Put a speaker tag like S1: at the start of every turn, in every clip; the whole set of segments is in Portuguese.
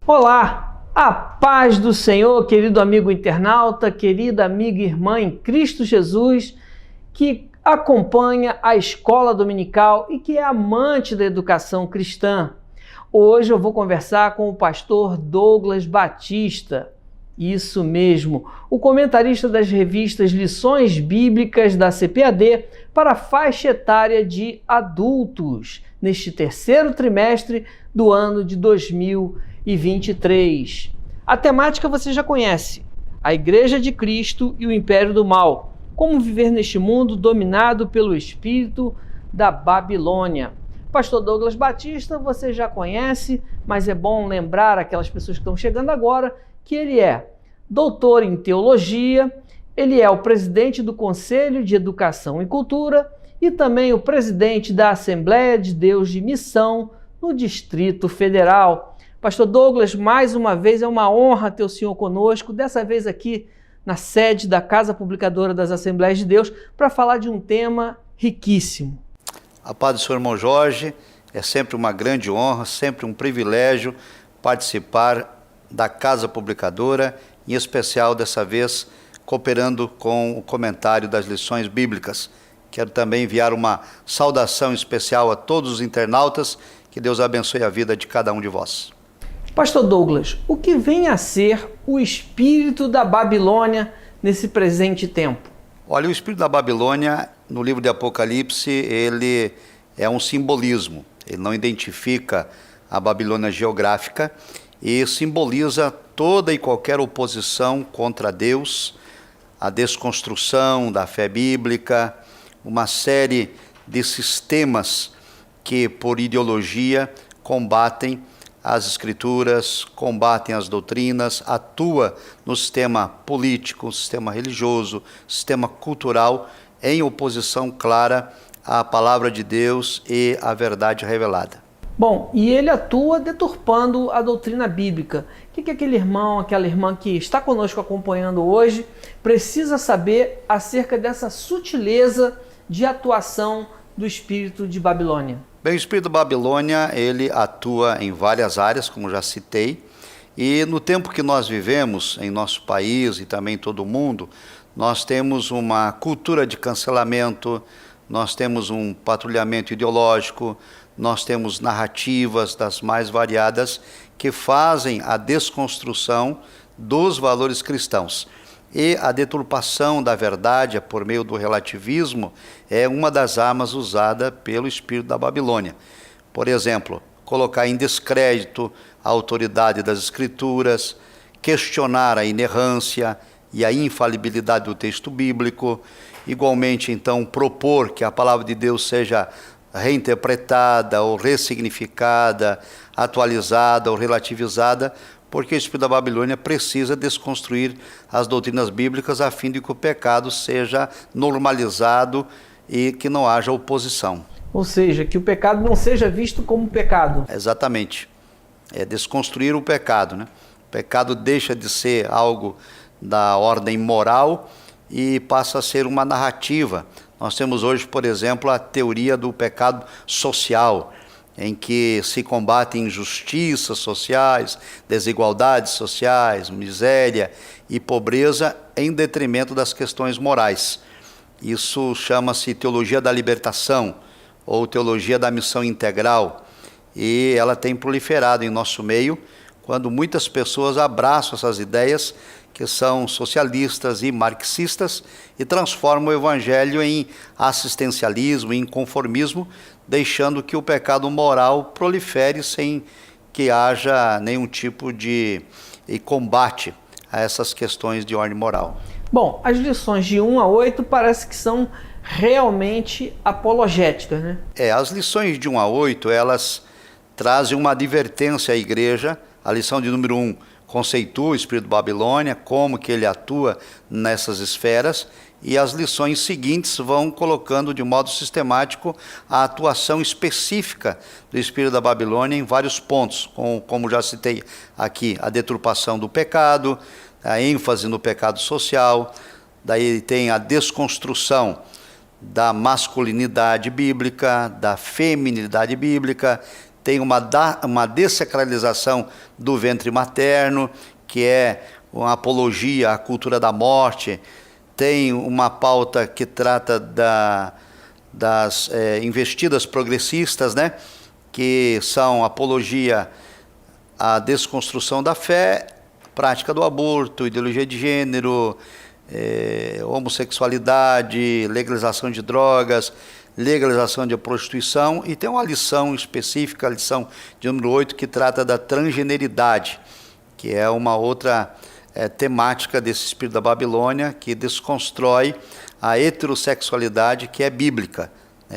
S1: Olá, a paz do Senhor, querido amigo internauta, querida amiga e irmã em Cristo Jesus, que acompanha a escola dominical e que é amante da educação cristã. Hoje eu vou conversar com o pastor Douglas Batista. Isso mesmo, o comentarista das revistas Lições Bíblicas da CPAD para a faixa etária de adultos, neste terceiro trimestre do ano de 2023. A temática você já conhece: a Igreja de Cristo e o Império do Mal. Como viver neste mundo dominado pelo espírito da Babilônia. Pastor Douglas Batista você já conhece, mas é bom lembrar aquelas pessoas que estão chegando agora que ele é doutor em teologia, ele é o presidente do Conselho de Educação e Cultura e também o presidente da Assembleia de Deus de Missão no Distrito Federal. Pastor Douglas, mais uma vez é uma honra ter o senhor conosco, dessa vez aqui na sede da Casa Publicadora das Assembleias de Deus, para falar de um tema riquíssimo.
S2: A paz do Senhor, irmão Jorge, é sempre uma grande honra, sempre um privilégio participar da Casa Publicadora, em especial dessa vez cooperando com o comentário das lições bíblicas. Quero também enviar uma saudação especial a todos os internautas, que Deus abençoe a vida de cada um de vós.
S1: Pastor Douglas, o que vem a ser o espírito da Babilônia nesse presente tempo?
S2: Olha, o espírito da Babilônia, no livro de Apocalipse, ele é um simbolismo. Ele não identifica a Babilônia geográfica e simboliza toda e qualquer oposição contra Deus, a desconstrução da fé bíblica, uma série de sistemas que, por ideologia, combatem as escrituras, combatem as doutrinas, atua no sistema político, sistema religioso, sistema cultural, em oposição clara à palavra de Deus e à verdade revelada.
S1: Bom, e ele atua deturpando a doutrina bíblica. O que aquele irmão, aquela irmã que está conosco acompanhando hoje precisa saber acerca dessa sutileza de atuação do espírito de Babilônia?
S2: Bem, o espírito da Babilônia, ele atua em várias áreas, como já citei, e no tempo que nós vivemos, em nosso país e também em todo o mundo, nós temos uma cultura de cancelamento, nós temos um patrulhamento ideológico, nós temos narrativas das mais variadas que fazem a desconstrução dos valores cristãos. E a deturpação da verdade por meio do relativismo é uma das armas usada pelo espírito da Babilônia. Por exemplo, colocar em descrédito a autoridade das escrituras, questionar a inerrância e a infalibilidade do texto bíblico, igualmente então propor que a palavra de Deus seja reinterpretada ou ressignificada, atualizada ou relativizada, porque o espírito da Babilônia precisa desconstruir as doutrinas bíblicas a fim de que o pecado seja normalizado e que não haja oposição.
S1: Ou seja, que o pecado não seja visto como pecado.
S2: Exatamente. É desconstruir o pecado, né? O pecado deixa de ser algo da ordem moral e passa a ser uma narrativa. Nós temos hoje, por exemplo, a teoria do pecado social, em que se combatem injustiças sociais, desigualdades sociais, miséria e pobreza em detrimento das questões morais. Isso chama-se teologia da libertação ou teologia da missão integral, e ela tem proliferado em nosso meio quando muitas pessoas abraçam essas ideias que são socialistas e marxistas e transformam o evangelho em assistencialismo, em conformismo, deixando que o pecado moral prolifere sem que haja nenhum tipo de combate a essas questões de ordem moral.
S1: Bom, as lições de 1 a 8 parece que são realmente apologéticas, né?
S2: As lições de 1 a 8, elas trazem uma advertência à igreja. A lição de número 1 conceitua o espírito de Babilônia, como que ele atua nessas esferas, e as lições seguintes vão colocando de modo sistemático a atuação específica do espírito da Babilônia em vários pontos, como já citei aqui, a deturpação do pecado, a ênfase no pecado social, daí tem a desconstrução da masculinidade bíblica, da feminilidade bíblica, tem uma dessacralização do ventre materno, que é uma apologia à cultura da morte, tem uma pauta que trata das investidas progressistas, né? Que são apologia à desconstrução da fé, prática do aborto, ideologia de gênero, homossexualidade, legalização de drogas, legalização de prostituição, e tem uma lição específica, a lição de número 8, que trata da transgeneridade, que é uma outra temática desse espírito da Babilônia, que desconstrói a heterossexualidade que é bíblica.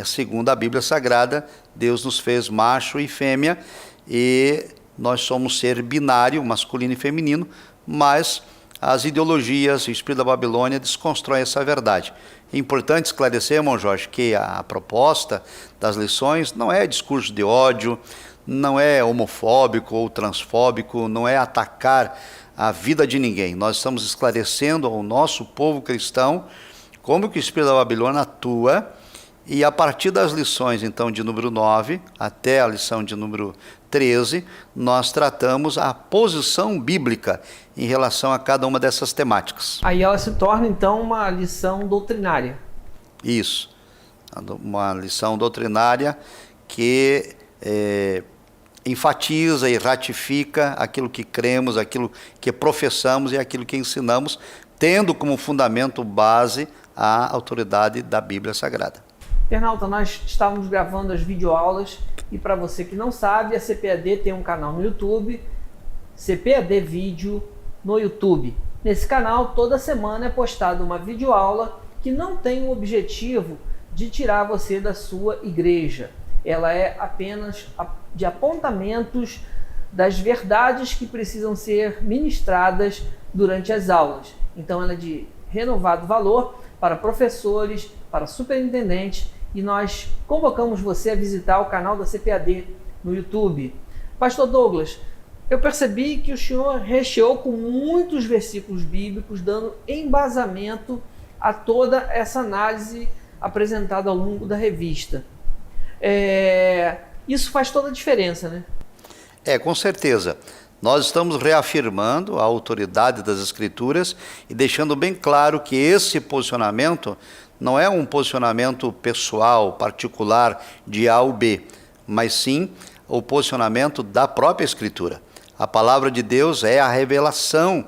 S2: Segundo a Bíblia Sagrada, Deus nos fez macho e fêmea, e nós somos ser binário, masculino e feminino, mas as ideologias, o espírito da Babilônia desconstrói essa verdade. É importante esclarecer, irmão Jorge, que a proposta das lições não é discurso de ódio, não é homofóbico ou transfóbico, não é atacar a vida de ninguém. Nós estamos esclarecendo ao nosso povo cristão como que o espírito da Babilônia atua, e a partir das lições, então, de número 9 até a lição de número 13, nós tratamos a posição bíblica em relação a cada uma dessas temáticas.
S1: Aí ela se torna, então, uma lição doutrinária.
S2: Isso, uma lição doutrinária que enfatiza e ratifica aquilo que cremos, aquilo que professamos e aquilo que ensinamos, tendo como fundamento base a autoridade da Bíblia Sagrada.
S1: Pernalta, nós estávamos gravando as videoaulas, e para você que não sabe, a CPAD tem um canal no YouTube, CPAD Vídeo no YouTube. Nesse canal, toda semana é postada uma videoaula que não tem o objetivo de tirar você da sua igreja. Ela é apenas de apontamentos das verdades que precisam ser ministradas durante as aulas. Então ela é de renovado valor para professores, para superintendentes, e nós convocamos você a visitar o canal da CPAD no YouTube. Pastor Douglas, eu percebi que o senhor recheou com muitos versículos bíblicos, dando embasamento a toda essa análise apresentada ao longo da revista. Isso faz toda a diferença, né?
S2: Com certeza. Nós estamos reafirmando a autoridade das Escrituras e deixando bem claro que esse posicionamento não é um posicionamento pessoal, particular, de A ou B, mas sim o posicionamento da própria Escritura. A palavra de Deus é a revelação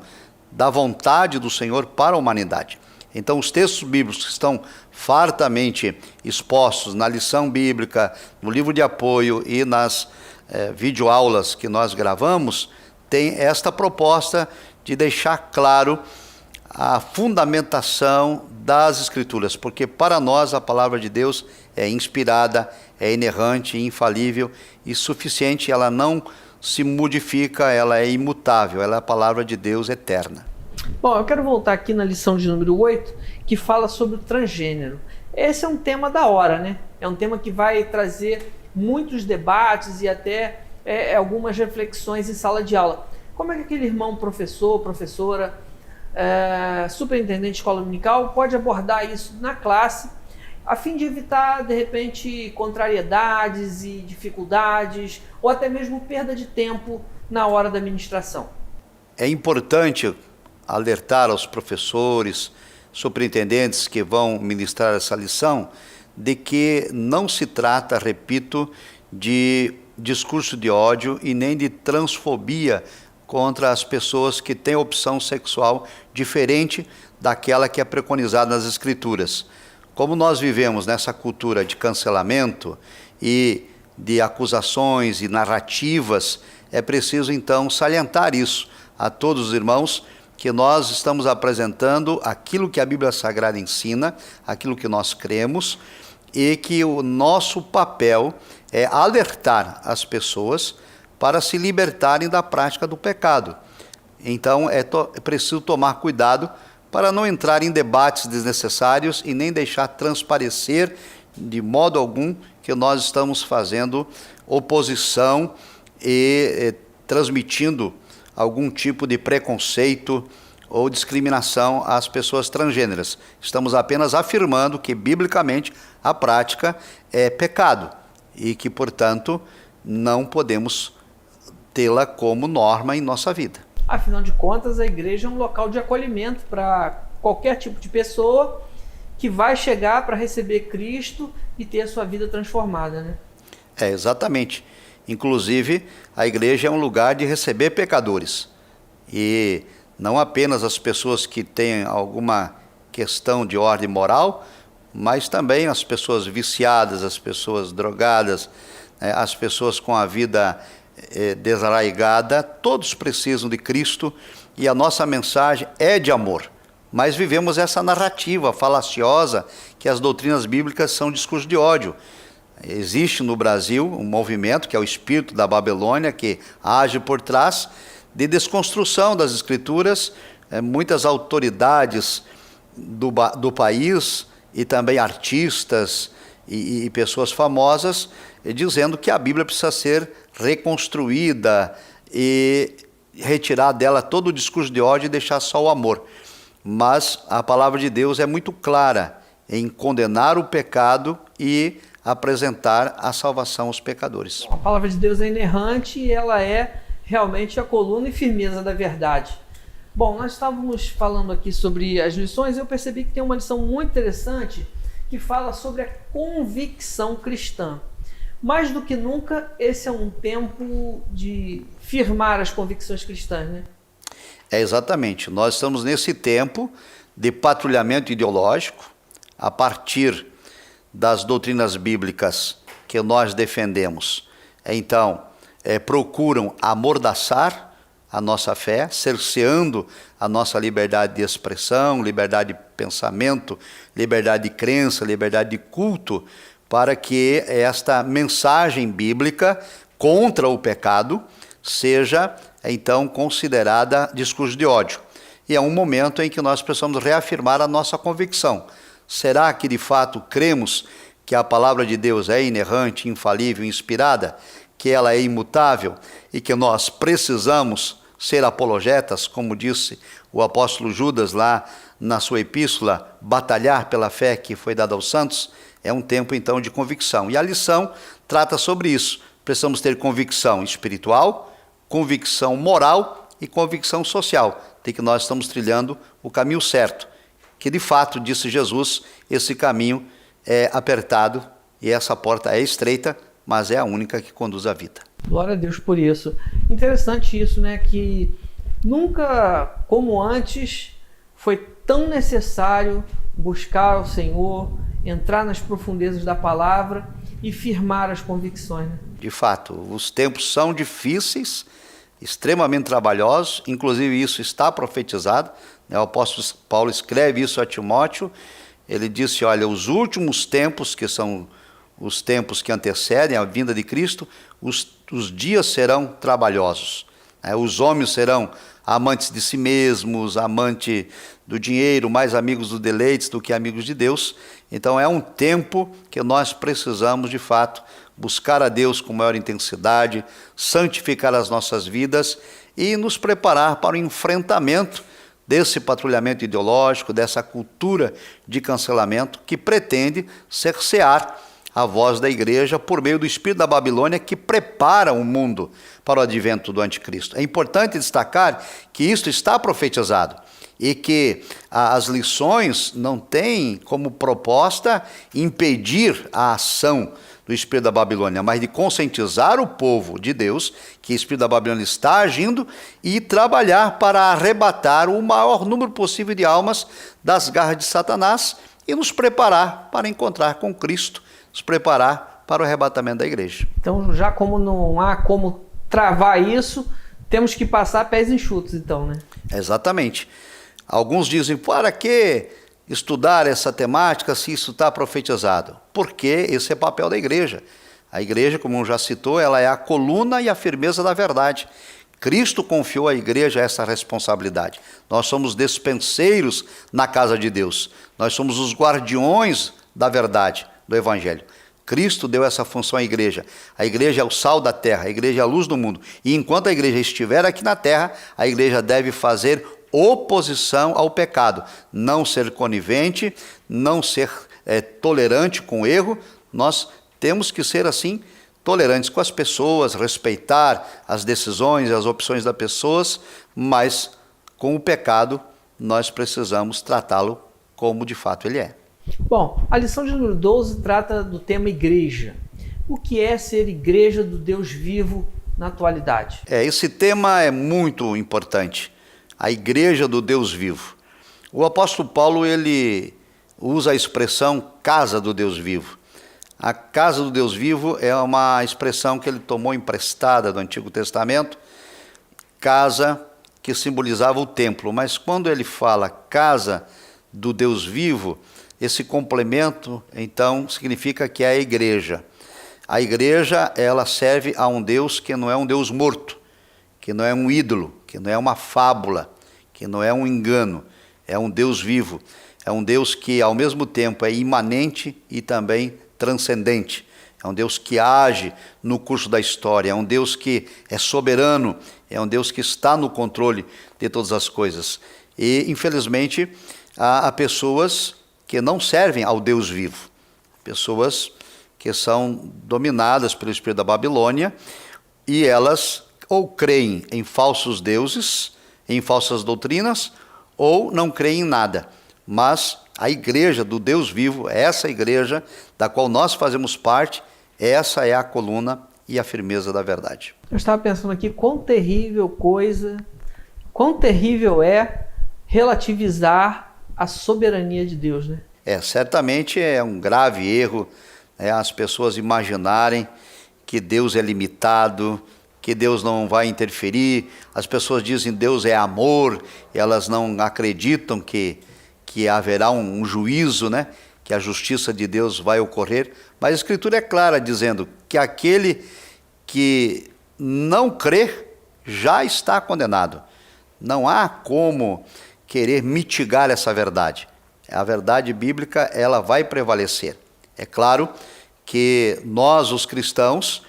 S2: da vontade do Senhor para a humanidade. Então, os textos bíblicos que estão fartamente expostos na lição bíblica, no livro de apoio e nas videoaulas que nós gravamos, tem esta proposta de deixar claro a fundamentação das Escrituras, porque para nós a palavra de Deus é inspirada, é inerrante, infalível e suficiente, ela não se modifica, ela é imutável, ela é a palavra de Deus eterna.
S1: Bom, eu quero voltar aqui na lição de número 8, que fala sobre o transgênero. Esse é um tema da hora, né? É um tema que vai trazer muitos debates e até algumas reflexões em sala de aula. Como é que aquele irmão professor, professora, superintendente de escola dominical pode abordar isso na classe, a fim de evitar, de repente, contrariedades e dificuldades, ou até mesmo perda de tempo na hora da ministração?
S2: É importante alertar aos professores, superintendentes que vão ministrar essa lição, de que não se trata, repito, de discurso de ódio e nem de transfobia contra as pessoas que têm opção sexual diferente daquela que é preconizada nas Escrituras. Como nós vivemos nessa cultura de cancelamento e de acusações e narrativas, é preciso então salientar isso a todos os irmãos, que nós estamos apresentando aquilo que a Bíblia Sagrada ensina, aquilo que nós cremos, e que o nosso papel é alertar as pessoas para se libertarem da prática do pecado. Então é preciso tomar cuidado para não entrar em debates desnecessários e nem deixar transparecer de modo algum que nós estamos fazendo oposição e transmitindo algum tipo de preconceito ou discriminação às pessoas transgêneras. Estamos apenas afirmando que, biblicamente, a prática é pecado e que, portanto, não podemos tê-la como norma em nossa vida.
S1: Afinal de contas, a igreja é um local de acolhimento para qualquer tipo de pessoa que vai chegar para receber Cristo e ter a sua vida transformada, né?
S2: Exatamente. Inclusive, a igreja é um lugar de receber pecadores. E não apenas as pessoas que têm alguma questão de ordem moral, mas também as pessoas viciadas, as pessoas drogadas, as pessoas com a vida desarraigada, todos precisam de Cristo e a nossa mensagem é de amor. Mas vivemos essa narrativa falaciosa que as doutrinas bíblicas são discurso de ódio. Existe no Brasil um movimento que é o espírito da Babilônia, que age por trás de desconstrução das escrituras. Muitas autoridades do país e também artistas e pessoas famosas dizendo que a Bíblia precisa ser reconstruída e retirar dela todo o discurso de ódio e deixar só o amor. Mas a palavra de Deus é muito clara em condenar o pecado e apresentar a salvação aos pecadores.
S1: A palavra de Deus é inerrante e ela é realmente a coluna e firmeza da verdade. Bom, nós estávamos falando aqui sobre as lições e eu percebi que tem uma lição muito interessante que fala sobre a convicção cristã. Mais do que nunca, esse é um tempo de firmar as convicções cristãs, né?
S2: Exatamente. Nós estamos nesse tempo de patrulhamento ideológico a partir das doutrinas bíblicas que nós defendemos. Então, procuram amordaçar a nossa fé, cerceando a nossa liberdade de expressão, liberdade de pensamento, liberdade de crença, liberdade de culto, para que esta mensagem bíblica contra o pecado seja, então, considerada discurso de ódio. E é um momento em que nós precisamos reafirmar a nossa convicção. Será que, de fato, cremos que a palavra de Deus é inerrante, infalível, inspirada, que ela é imutável e que nós precisamos ser apologetas, como disse o apóstolo Judas lá na sua epístola, batalhar pela fé que foi dada aos santos? É um tempo, então, de convicção. E a lição trata sobre isso. Precisamos ter convicção espiritual, convicção moral e convicção social, de que nós estamos trilhando o caminho certo, que de fato, disse Jesus, esse caminho é apertado e essa porta é estreita, mas é a única que conduz à vida.
S1: Glória a Deus por isso. Interessante isso, né? Que nunca, como antes, foi tão necessário buscar o Senhor, entrar nas profundezas da palavra e firmar as convicções, né?
S2: De fato, os tempos são difíceis, extremamente trabalhosos, inclusive isso está profetizado, né? O apóstolo Paulo escreve isso a Timóteo, ele disse, olha, os últimos tempos, que são os tempos que antecedem a vinda de Cristo, os dias serão trabalhosos, né? Os homens serão amantes de si mesmos, amantes do dinheiro, mais amigos dos deleites do que amigos de Deus. Então é um tempo que nós precisamos, de fato, buscar a Deus com maior intensidade, santificar as nossas vidas e nos preparar para o enfrentamento desse patrulhamento ideológico, dessa cultura de cancelamento que pretende cercear a voz da igreja por meio do espírito da Babilônia que prepara o mundo para o advento do anticristo. É importante destacar que isto está profetizado e que as lições não têm como proposta impedir a ação do espírito da Babilônia, mas de conscientizar o povo de Deus que o espírito da Babilônia está agindo e trabalhar para arrebatar o maior número possível de almas das garras de Satanás e nos preparar para encontrar com Cristo, nos preparar para o arrebatamento da igreja.
S1: Então, já como não há como travar isso, temos que passar pés enxutos, então, né?
S2: Exatamente. Alguns dizem, para que estudar essa temática se isso está profetizado? Porque esse é papel da igreja. A igreja, como já citou, ela é a coluna e a firmeza da verdade. Cristo confiou à igreja essa responsabilidade. Nós somos despenseiros na casa de Deus. Nós somos os guardiões da verdade, do Evangelho. Cristo deu essa função à igreja. A igreja é o sal da terra, a igreja é a luz do mundo. E enquanto a igreja estiver aqui na terra, a igreja deve fazer oposição ao pecado. Não ser conivente, não ser tolerante com o erro. Nós temos que ser assim tolerantes com as pessoas, respeitar as decisões e as opções das pessoas, mas com o pecado nós precisamos tratá-lo como de fato ele é.
S1: Bom, a lição de número 12 trata do tema igreja. O que é ser igreja do Deus vivo na atualidade?
S2: Esse tema é muito importante, a igreja do Deus vivo. O apóstolo Paulo, ele usa a expressão casa do Deus vivo. A casa do Deus vivo é uma expressão que ele tomou emprestada do Antigo Testamento, casa que simbolizava o templo, mas quando ele fala casa do Deus vivo, esse complemento, então, significa que é a igreja. A igreja, ela serve a um Deus que não é um Deus morto, que não é um ídolo, que não é uma fábula, que não é um engano, é um Deus vivo. É um Deus que, ao mesmo tempo, é imanente e também transcendente. É um Deus que age no curso da história, é um Deus que é soberano, é um Deus que está no controle de todas as coisas. E, infelizmente, há pessoas que não servem ao Deus vivo, pessoas que são dominadas pelo espírito da Babilônia, e elas ou creem em falsos deuses, em falsas doutrinas, ou não creem em nada. Mas a igreja do Deus vivo, essa igreja da qual nós fazemos parte, essa é a coluna e a firmeza da verdade.
S1: Eu estava pensando aqui quão terrível é relativizar a soberania de Deus, né?
S2: Certamente é um grave erro, as pessoas imaginarem que Deus é limitado, que Deus não vai interferir. As pessoas dizem Deus é amor, e elas não acreditam que haverá um juízo, né? Que a justiça de Deus vai ocorrer. Mas a Escritura é clara dizendo que aquele que não crê já está condenado. Não há como querer mitigar essa verdade. A verdade bíblica, ela vai prevalecer. É claro que nós, os cristãos,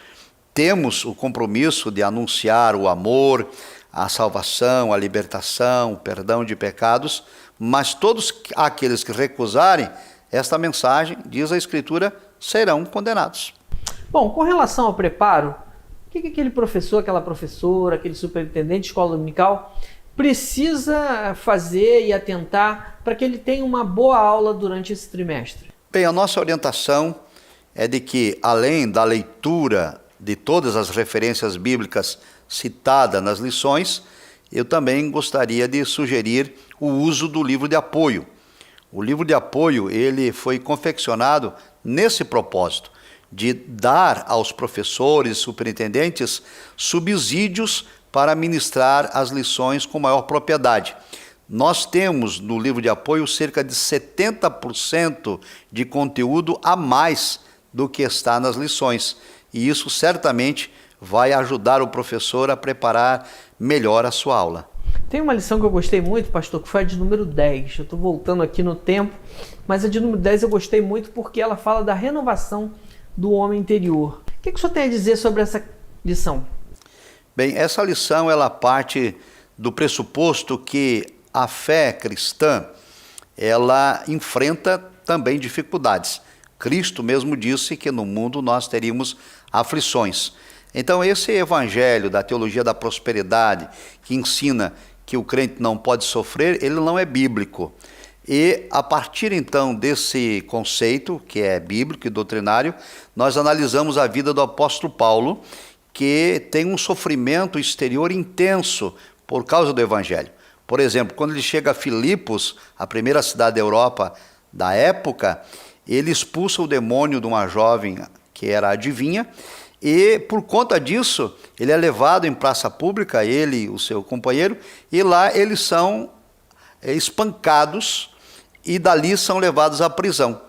S2: temos o compromisso de anunciar o amor, a salvação, a libertação, o perdão de pecados, mas todos aqueles que recusarem esta mensagem, diz a Escritura, serão condenados.
S1: Bom, com relação ao preparo, o que aquele professor, aquela professora, aquele superintendente de escola dominical precisa fazer e atentar para que ele tenha uma boa aula durante esse trimestre?
S2: Bem, a nossa orientação é de que, além da leitura de todas as referências bíblicas citadas nas lições, eu também gostaria de sugerir o uso do livro de apoio. O livro de apoio, ele foi confeccionado nesse propósito, de dar aos professores, superintendentes, subsídios para ministrar as lições com maior propriedade. Nós temos no livro de apoio cerca de 70% de conteúdo a mais do que está nas lições. E isso certamente vai ajudar o professor a preparar melhor a sua aula.
S1: Tem uma lição que eu gostei muito, pastor, que foi a de número 10. Eu estou voltando aqui no tempo, mas a de número 10 eu gostei muito porque ela fala da renovação do homem interior. O que o senhor tem a dizer sobre essa lição?
S2: Bem, essa lição ela parte do pressuposto que a fé cristã ela enfrenta também dificuldades. Cristo mesmo disse que no mundo nós teríamos aflições. Então esse evangelho da teologia da prosperidade, que ensina que o crente não pode sofrer, ele não é bíblico. E a partir então desse conceito, que é bíblico e doutrinário, nós analisamos a vida do apóstolo Paulo, que tem um sofrimento exterior intenso por causa do evangelho. Por exemplo, quando ele chega a Filipos, a primeira cidade da Europa da época, ele expulsa o demônio de uma jovem que era adivinha, e por conta disso, ele é levado em praça pública, ele e o seu companheiro, e lá eles são espancados e dali são levados à prisão.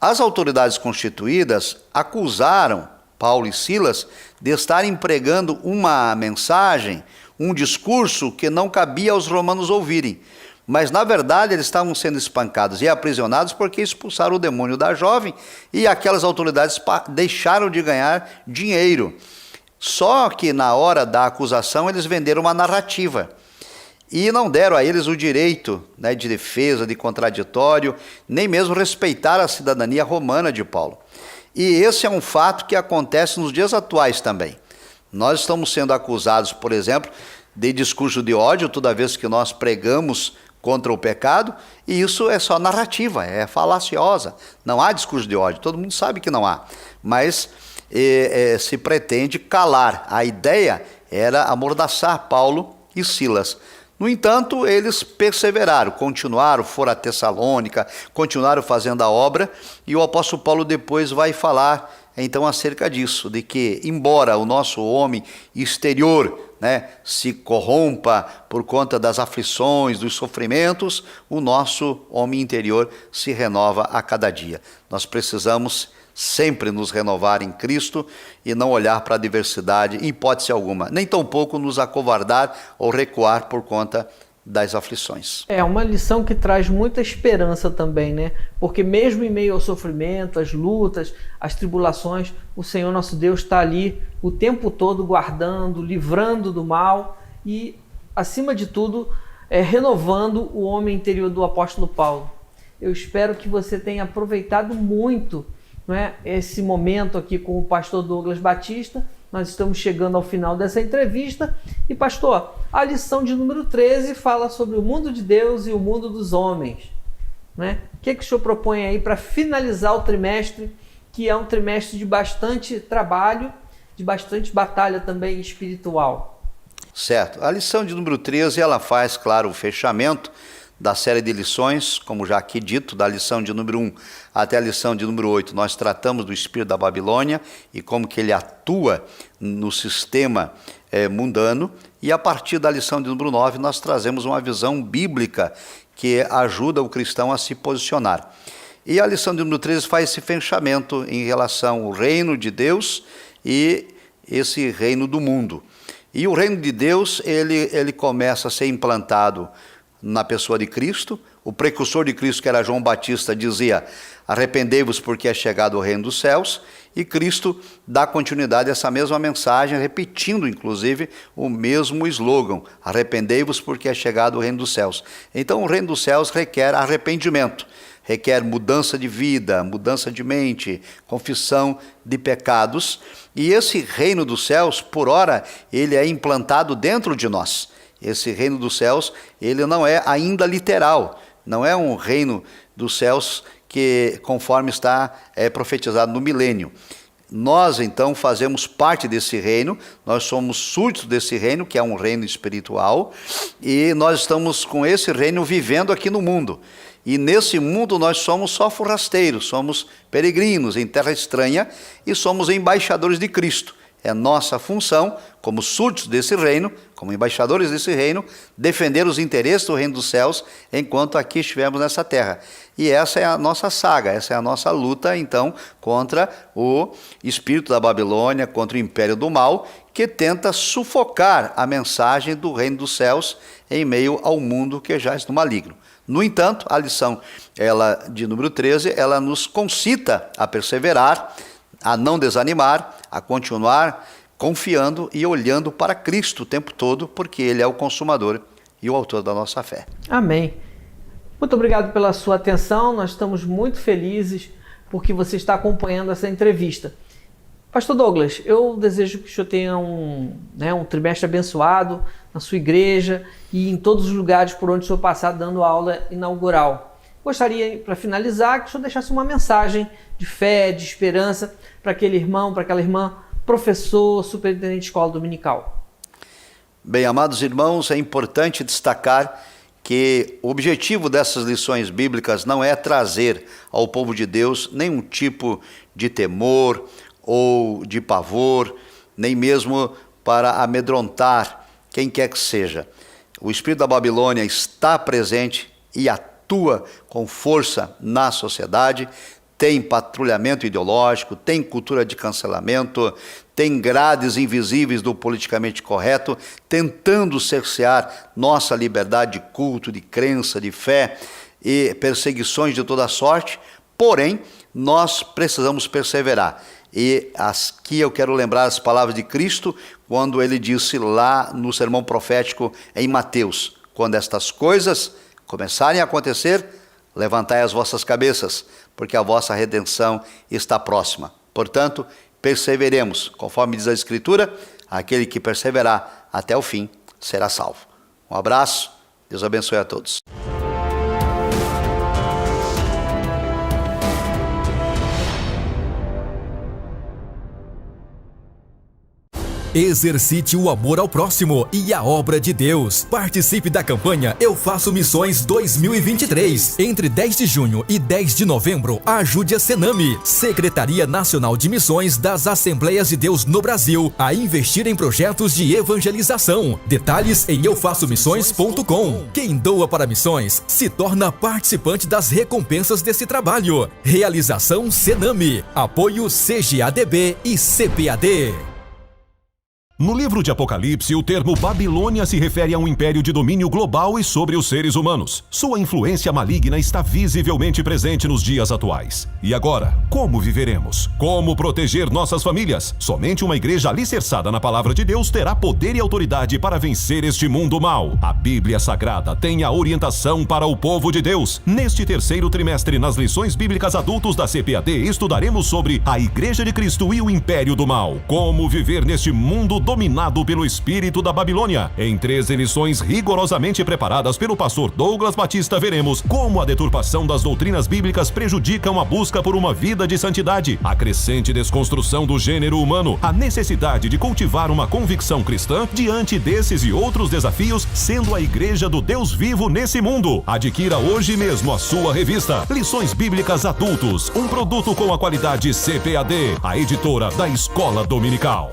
S2: As autoridades constituídas acusaram Paulo e Silas de estarem pregando uma mensagem, um discurso que não cabia aos romanos ouvirem. Mas, na verdade, eles estavam sendo espancados e aprisionados porque expulsaram o demônio da jovem e aquelas autoridades deixaram de ganhar dinheiro. Só que, na hora da acusação, eles venderam uma narrativa e não deram a eles o direito, de defesa, de contraditório, nem mesmo respeitar a cidadania romana de Paulo. E esse é um fato que acontece nos dias atuais também. Nós estamos sendo acusados, por exemplo, de discurso de ódio toda vez que nós pregamos contra o pecado, e isso é só narrativa, é falaciosa. Não há discurso de ódio, todo mundo sabe que não há. Mas se pretende calar. A ideia era amordaçar Paulo e Silas. No entanto, eles perseveraram, continuaram, foram a Tessalônica, continuaram fazendo a obra, e o apóstolo Paulo depois vai falar então acerca disso, de que embora o nosso homem exterior, se corrompa por conta das aflições, dos sofrimentos, o nosso homem interior se renova a cada dia. Nós precisamos sempre nos renovar em Cristo e não olhar para a adversidade em hipótese alguma, nem tampouco nos acovardar ou recuar por conta das aflições.
S1: É uma lição que traz muita esperança também, né? Porque mesmo em meio ao sofrimento, às lutas, às tribulações, o Senhor nosso Deus está ali o tempo todo guardando, livrando do mal e, acima de tudo, renovando o homem interior do apóstolo Paulo. Eu espero que você tenha aproveitado muito, esse momento aqui com o pastor Douglas Batista. Nós estamos chegando ao final dessa entrevista. E, pastor, a lição de número 13 fala sobre o mundo de Deus e o mundo dos homens. O que o senhor propõe aí para finalizar o trimestre, que é um trimestre de bastante trabalho, de bastante batalha também espiritual?
S2: Certo. A lição de número 13, ela faz, claro, o fechamento da série de lições, como já aqui dito, da lição de número 1 até a lição de número 8, nós tratamos do espírito da Babilônia e como que ele atua no sistema mundano, e a partir da lição de número 9 nós trazemos uma visão bíblica que ajuda o cristão a se posicionar. E a lição de número 13 faz esse fechamento em relação ao reino de Deus e esse reino do mundo. E o reino de Deus, ele começa a ser implantado na pessoa de Cristo. O precursor de Cristo, que era João Batista, dizia: arrependei-vos porque é chegado o reino dos céus, e Cristo dá continuidade a essa mesma mensagem, repetindo inclusive o mesmo slogan: arrependei-vos porque é chegado o reino dos céus. Então o reino dos céus requer arrependimento, requer mudança de vida, mudança de mente, confissão de pecados, e esse reino dos céus, por ora, ele é implantado dentro de nós. Esse reino dos céus, ele não é ainda literal, não é um reino dos céus que conforme está profetizado no milênio. Nós então fazemos parte desse reino, nós somos súditos desse reino, que é um reino espiritual, e nós estamos com esse reino vivendo aqui no mundo. E nesse mundo nós somos só forrasteiros, somos peregrinos em terra estranha e somos embaixadores de Cristo. É nossa função, como súditos desse reino, como embaixadores desse reino, defender os interesses do reino dos céus, enquanto aqui estivermos nessa terra. E essa é a nossa saga, essa é a nossa luta, então, contra o espírito da Babilônia, contra o império do mal, que tenta sufocar a mensagem do reino dos céus em meio ao mundo que já está maligno. No entanto, a lição de número 13, ela nos concita a perseverar, a não desanimar, a continuar confiando e olhando para Cristo o tempo todo, porque Ele é o consumador e o autor da nossa fé.
S1: Amém. Muito obrigado pela sua atenção, nós estamos muito felizes porque você está acompanhando essa entrevista. Pastor Douglas, eu desejo que o senhor tenha um trimestre abençoado na sua igreja e em todos os lugares por onde o senhor passar dando a aula inaugural. Gostaria, para finalizar, que o senhor deixasse uma mensagem de fé, de esperança para aquele irmão, para aquela irmã, professor, superintendente de escola dominical.
S2: Bem, amados irmãos, é importante destacar que o objetivo dessas lições bíblicas não é trazer ao povo de Deus nenhum tipo de temor ou de pavor, nem mesmo para amedrontar quem quer que seja. O espírito da Babilônia está presente e atua com força na sociedade, tem patrulhamento ideológico, tem cultura de cancelamento, tem grades invisíveis do politicamente correto, tentando cercear nossa liberdade de culto, de crença, de fé e perseguições de toda sorte. Porém, nós precisamos perseverar. E aqui eu quero lembrar as palavras de Cristo, quando ele disse lá no sermão profético em Mateus: quando estas coisas começarem a acontecer, levantai as vossas cabeças, porque a vossa redenção está próxima. Portanto, perseveremos, conforme diz a Escritura, aquele que perseverar até o fim será salvo. Um abraço, Deus abençoe a todos.
S3: Exercite o amor ao próximo e a obra de Deus. Participe da campanha Eu Faço Missões 2023. Entre 10 de junho e 10 de novembro, ajude a Senami, Secretaria Nacional de Missões das Assembleias de Deus no Brasil, a investir em projetos de evangelização. Detalhes em eufaçomissões.com. Quem doa para missões se torna participante das recompensas desse trabalho. Realização Senami. Apoio CGADB e CPAD.
S4: No livro de Apocalipse, o termo Babilônia se refere a um império de domínio global e sobre os seres humanos. Sua influência maligna está visivelmente presente nos dias atuais. E agora, como viveremos? Como proteger nossas famílias? Somente uma igreja alicerçada na palavra de Deus terá poder e autoridade para vencer este mundo mau. A Bíblia Sagrada tem a orientação para o povo de Deus. Neste terceiro trimestre, nas lições bíblicas adultos da CPAD, estudaremos sobre a Igreja de Cristo e o Império do Mal. Como viver neste mundo dominado pelo espírito da Babilônia. Em 13 lições rigorosamente preparadas pelo pastor Douglas Batista, veremos como a deturpação das doutrinas bíblicas prejudicam a busca por uma vida de santidade, a crescente desconstrução do gênero humano, a necessidade de cultivar uma convicção cristã diante desses e outros desafios, sendo a igreja do Deus vivo nesse mundo. Adquira hoje mesmo a sua revista Lições Bíblicas Adultos, um produto com a qualidade CPAD, a editora da Escola Dominical.